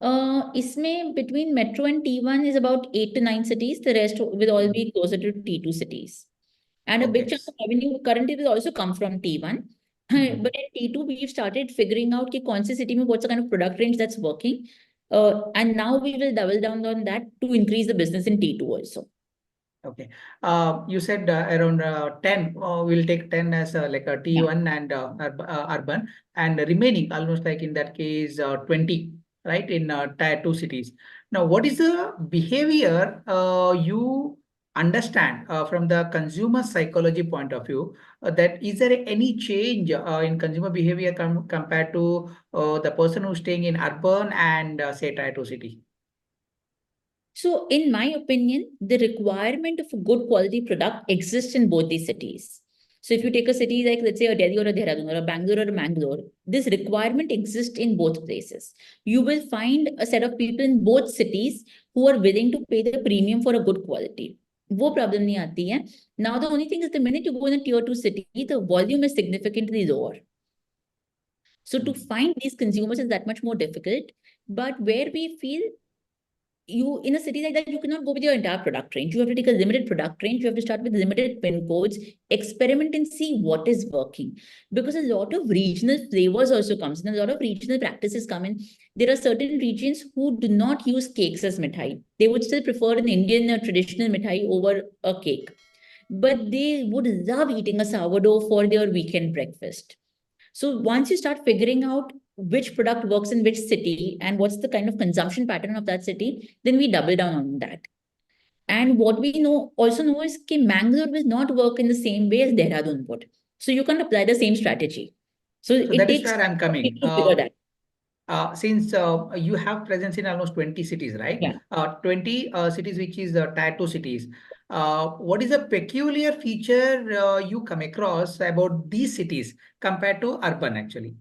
Isme between metro and T1 is about 8 to 9 cities. The rest will all be closer to T2 cities. And a big Okay. chunk of revenue currently will also come from T1. But in T2, we've started figuring out कि कौन सी city में what's the kind of product range that's working. And now we will double down on that to increase the business in T2 also. Okay. You said around 10, we'll take 10 as like a T1 and urban, and remaining almost like in that case 20, right, in tier 2 cities. Now, what is the behavior you understand from the consumer psychology point of view that is there any change in consumer behavior compared to the person who's staying in urban and say tier 2 city? So, in my opinion, the requirement of a good quality product exists in both these cities. So, if you take a city like, let's say, a Delhi or a Dehradun or a Bangalore or a Mangalore, this requirement exists in both places. You will find a set of people in both cities who are willing to pay the premium for a good quality. वो problem नहीं आती है. Now, the only thing is the minute you go in a tier 2 city, the volume is significantly lower. So, to find these consumers is that much more difficult. But where we feel you in a city like that, you cannot go with your entire product range. You have to take a limited product range. You have to start with limited pin codes, experiment and see what is working. Because a lot of regional flavors also comes in, a lot of regional practices come in. There are certain regions who do not use cakes as mithai. They would still prefer an Indian traditional mithai over a cake. But they would love eating a sourdough for their weekend breakfast. So once you start figuring out which product works in which city and what's the kind of consumption pattern of that city, then we double down on that. And what we also know is that Mangalore will not work in the same way as Dehradun would. So you can't apply the same strategy. So it That is takes where I'm coming. to figure that. Since you have presence in almost 20 cities, right? Yeah. 20 cities, which is tier 2 cities. What is a peculiar feature you come across about these cities compared to urban, actually?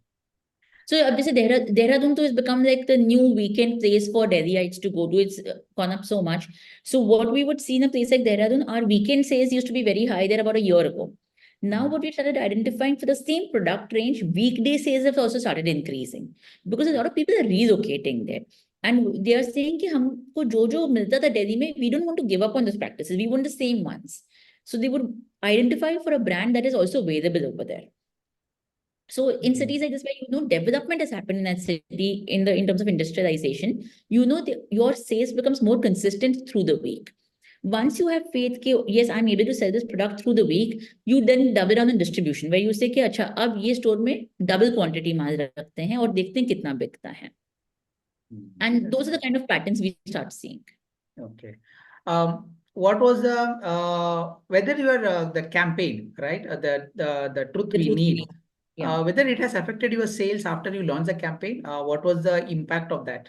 So obviously Dehradun has become like the new weekend place for Delhiites to go to. It's gone up so much. So what we would see in a place like Dehradun, our weekend sales used to be very high there about a year ago. Now what we started identifying for the same product range, weekday sales have also started increasing because a lot of people are relocating there. And they are saying कि हमको जो मिलता था Delhi में, we don't want to give up on those practices. We want the same ones. So they would identify for a brand that is also available over there. So in cities like this, where development has happened in that city in terms of industrialization, your sales becomes more consistent through the week. Once you have faith कि yes, I'm able to sell this product through the week, you then double down on distribution, where you say कि अच्छा अब ये store में double quantity माल रखते हैं और देखते हैं कितना बिकता है. And those are the kind of patterns we start seeing. Okay. What was whether your the campaign, right? The truth we need. Yeah. Whether it has affected your sales after you launch the campaign? What was the impact of that?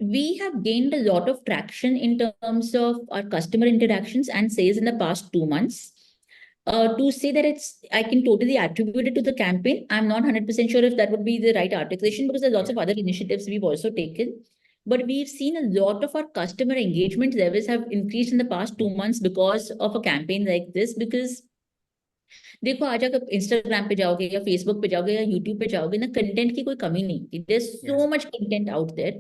We have gained a lot of traction in terms of our customer interactions and sales in the past 2 months. To say that I can totally attribute it to the campaign, I'm not 100% sure if that would be the right articulation because there's lots of other initiatives we've also taken. But we've seen a lot of our customer engagement levels have increased in the past 2 months because of a campaign like this. Because देखो आज अगर Instagram पे जाओगे या Facebook पे जाओगे या YouTube पे जाओगे ना, कंटेंट की कोई कमी नहीं थी. There's so much content out there.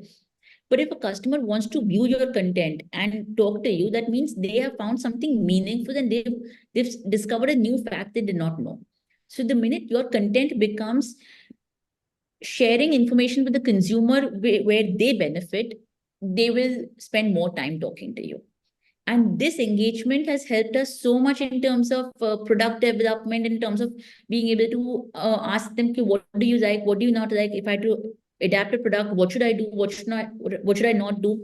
But if a customer wants to view your content and talk to you, that means they have found something meaningful and they've discovered a new fact they did not know. So the minute your content becomes sharing information with the consumer where they benefit, they will spend more time talking to you. And this engagement has helped us so much in terms of product development, in terms of being able to ask them, what do you like? What do you not like? If I had to adapt a product, what should I do? What should I not do?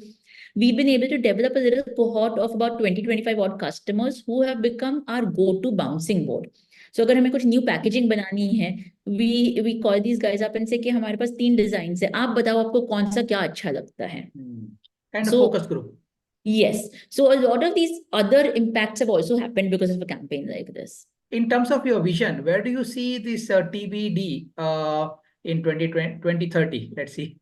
We've been able to develop a little cohort of about 20-25 odd customers who have become our go-to bouncing board. So अगर हमें कुछ new packaging बनानी है, we call these guys up and say कि हमारे पास 3 designs है, आप बताओ आपको कौन सा क्या अच्छा लगता है. Kind of focus group. Yes. So a lot of these other impacts have also happened because of a campaign like this. In terms of your vision, where do you see this TBD in 2030? Let's see.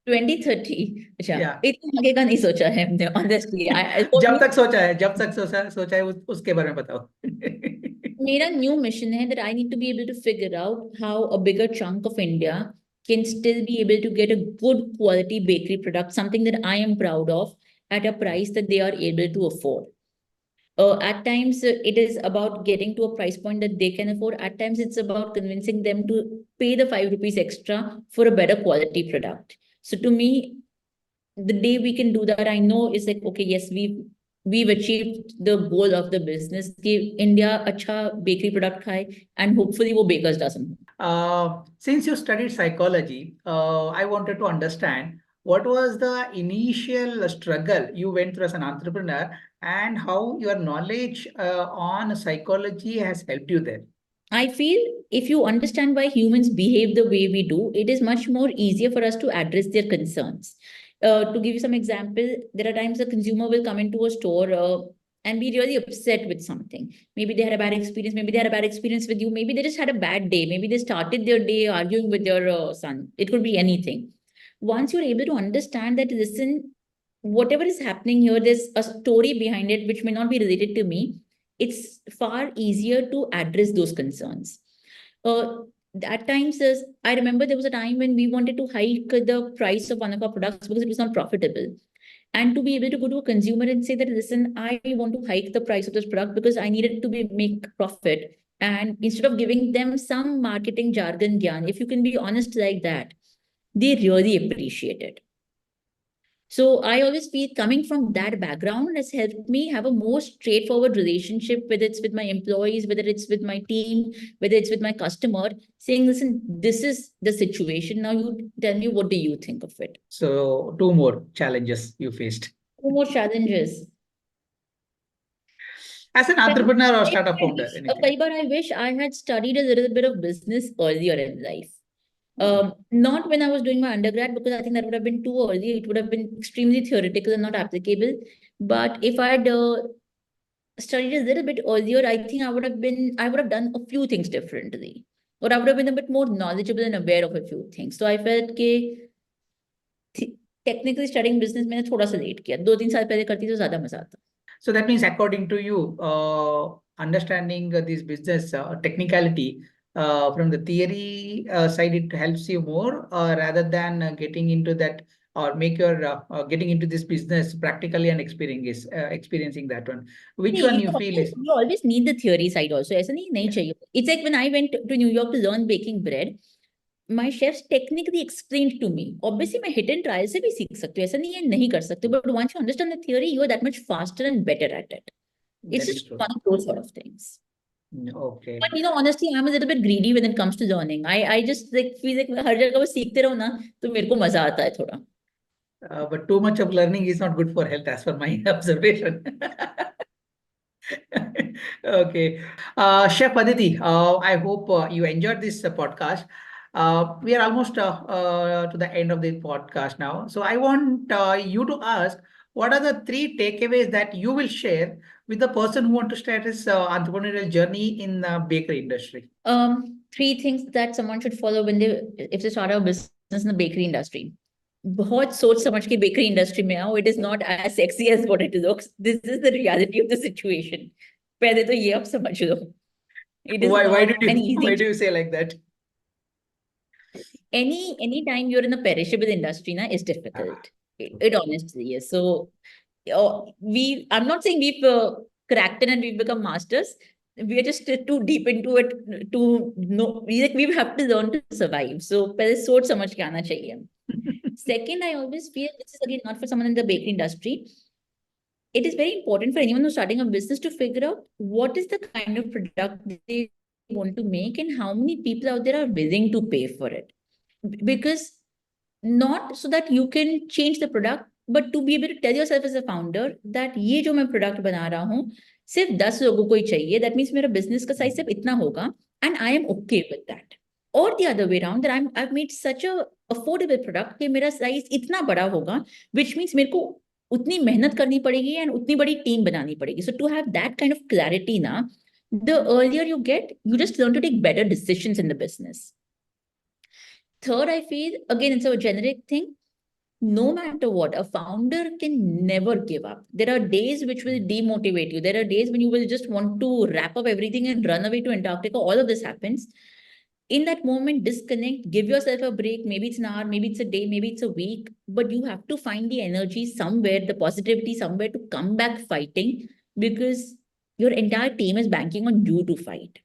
2030. अच्छा, इतना आगे का नहीं सोचा है हमने, honestly. जब तक सोचा है उसके बारे में बताओ. मेरा new mission है that I need to be able to figure out how a bigger chunk of India can still be able to get a good quality bakery product, something that I am proud of, at a price that they are able to afford. At times, it is about getting to a price point that they can afford. At times, it's about convincing them to pay the 5 rupees extra for a better quality product. So to me, the day we can do that, I know is like, okay, yes, we've achieved the goal of the business. कि India अच्छा bakery product खाए and hopefully वो bakers doesn't. Since you studied psychology, I wanted to understand What was the initial struggle you went through as an entrepreneur, and how your knowledge on psychology has helped you there? I feel if you understand why humans behave the way we do, it is much more easier for us to address their concerns. To give you some example, there are times a consumer will come into a store and be really upset with something. Maybe they had a bad experience. Maybe they had a bad experience with you. Maybe they just had a bad day. Maybe they started their day arguing with their son. It could be anything. Once you're able to understand that, listen, whatever is happening here, there's a story behind it which may not be related to me, it's far easier to address those concerns. Uh, at times, I remember there was a time when we wanted to hike the price of one of our products because it was not profitable. And to be able to go to a consumer and say that, listen, I want to hike the price of this product because I need it to be make profit. And instead of giving them some marketing jargon gyan, if you can be honest like that, they really appreciate it. So I always feel coming from that background has helped me have a more straightforward relationship, whether it's with my employees, whether it's with my team, whether it's with my customer, saying, listen, this is the situation. Now you tell me, what do you think of it? So, two more challenges you faced. Two more challenges. As an entrepreneur or startup founder, anything? I wish I had studied a little bit of business earlier in life. Not when I was doing my undergrad, because I think that would have been too early. It would have been extremely theoretical and not applicable. But if I had studied a little bit earlier, I think I would have done a few things differently. Or I would have been a bit more knowledgeable and aware of a few things. So I felt कि technically studying business मैंने थोड़ा सा late किया. 2-3 साल पहले करती तो ज्यादा मजा आता. So that means, according to you, understanding this business technicality from the theory side, it helps you more, rather than getting into that, or make your getting into this business practically and experiencing that one. Which one you feel is? You always need the theory side also. ऐसा नहीं चाहिए. It's like when I went to New York to learn baking bread, my chefs technically explained to me. Obviously, मैं hit and try से भी सीख सकती हूँ. ऐसा नहीं है नहीं कर सकते. But once you understand the theory, you are that much faster and better at it. It's That is just true. one of those sort of things. Okay. But honestly, I'm a little bit greedy when it comes to learning. I just like feel like हर जगह बस सीखते रहो ना, तो मेरे को मजा आता है थोड़ा. But too much of learning is not good for health, as per my observation. Okay. Chef Aditi, I hope you enjoyed this podcast. We are almost to the end of the podcast now. So I want you to ask, what are the 3 takeaways that you will share with the person who want to start his entrepreneurial journey in the bakery industry? 3 things that someone should follow if they start a business in the bakery industry. बहुत सोच समझ के bakery industry में आओ. It is not as sexy as what it looks. This is the reality of the situation. पहले तो ये आप समझ लो. It is Why not did you an easy. why do you say like that? Any time you're in a perishable industry na is difficult. It honestly is. So I'm not saying we've cracked it and we've become masters. We are just too deep into it to know. We have to learn to survive. So पहले सोच समझ के आना चाहिए. Second, I always feel this is again not for someone in the bakery industry. It is very important for anyone who's starting a business to figure out what is the kind of product they want to make and how many people out there are willing to pay for it. Because not so that you can change the product, but to be able to tell yourself as a founder that ये जो मैं product बना रहा हूँ सिर्फ 10 लोगों को ही चाहिए. That means मेरा business का size सिर्फ इतना होगा and I am okay with that. Or the other way around, that I've made such a affordable product कि मेरा size इतना बड़ा होगा, which means मेरे को उतनी मेहनत करनी पड़ेगी and उतनी बड़ी team बनानी पड़ेगी. So to have that kind of clarity ना, the earlier you get, you just learn to take better decisions in the business. Third, I feel, again, it's a generic thing. No matter what, a founder can never give up. There are days which will demotivate you. There are days when you will just want to wrap up everything and run away to Antarctica. All of this happens. In that moment, disconnect, give yourself a break. Maybe it's an hour, maybe it's a day, maybe it's a week, but you have to find the energy somewhere, the positivity somewhere to come back fighting, because your entire team is banking on you to fight.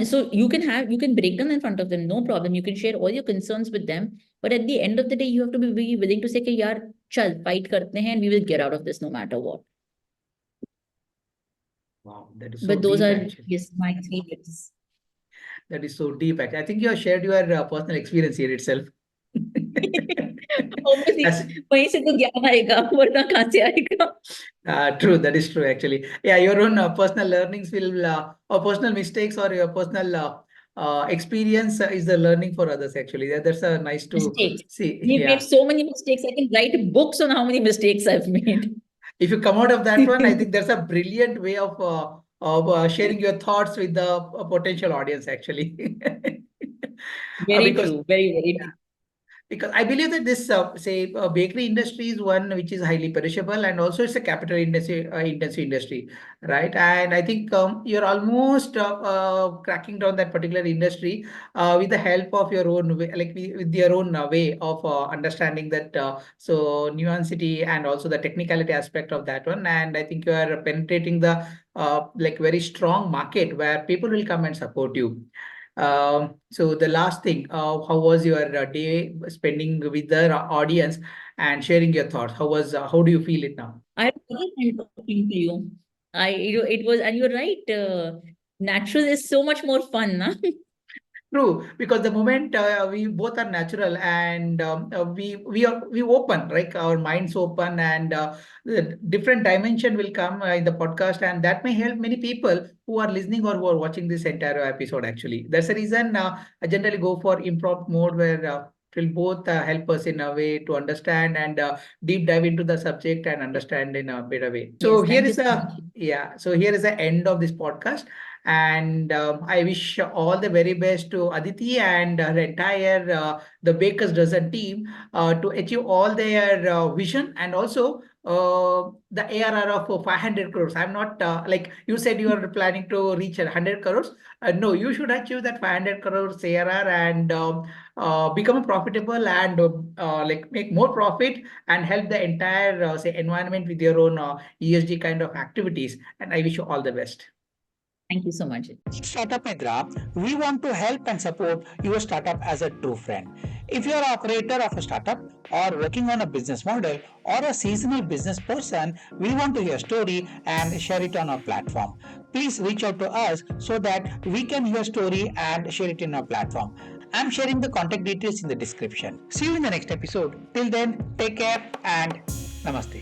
So you can break down in front of them, no problem. You can share all your concerns with them, but at the end of the day, you have to be willing to say, "Okay, yaar, chal, fight karte hain, and we will get out of this no matter what." Wow, that is so But those deep, are actually. yes, my 3 tips. That is so deep. I think you have shared your personal experience here itself. Obviously, वहीं से तो ज्ञान आएगा, वरना कहाँ से आएगा? True, that is true actually. Yeah, your own personal learnings will, or personal mistakes or your personal experience is the learning for others actually. That's nice to Mistakes. see. We've made Yeah. so many mistakes. I can write books on how many mistakes I've made. If you come out of that one, I think that's a brilliant way of sharing your thoughts with the potential audience actually. Very Because true. Very, very true. because I believe that this say bakery industry is one which is highly perishable and also it's a capital industry intensive industry, right? And I think you're almost cracking down that particular industry with the help of your own way, like with your own way of understanding that so nuancity and also the technicality aspect of that one. And I think you are penetrating the like very strong market where people will come and support you. So the last thing, how was your day spending with the audience and sharing your thoughts? How do you feel it now? I really talking to you. It was, and you're right. Natural is so much more fun, na? True, because the moment we both are natural and we open, right? Our minds open, and the different dimension will come in the podcast, and that may help many people who are listening or who are watching this entire episode. Actually, that's the reason I generally go for improv mode, where it will both help us in a way to understand and deep dive into the subject and understand in a better way. So Yes, here thank you is so much. a yeah. So here is the end of this podcast. And I wish all the very best to Aditi and her entire the Bakers Dozen team to achieve all their vision and also the ARR of 500 crores. I'm not like you said you are planning to reach 100 crores. No, you should achieve that 500 crores ARR and become profitable and like make more profit and help the entire say environment with your own ESG kind of activities. And I wish you all the best. Thank you so much. Startupmitra, we want to help and support your startup as a true friend. If you are a operator of a startup or working on a business model or a seasonal business person, we want to hear your story and share it on our platform. Please reach out to us so that we can hear your story and share it in our platform. I'm sharing the contact details in the description. See you in the next episode. Till then, take care and namaste.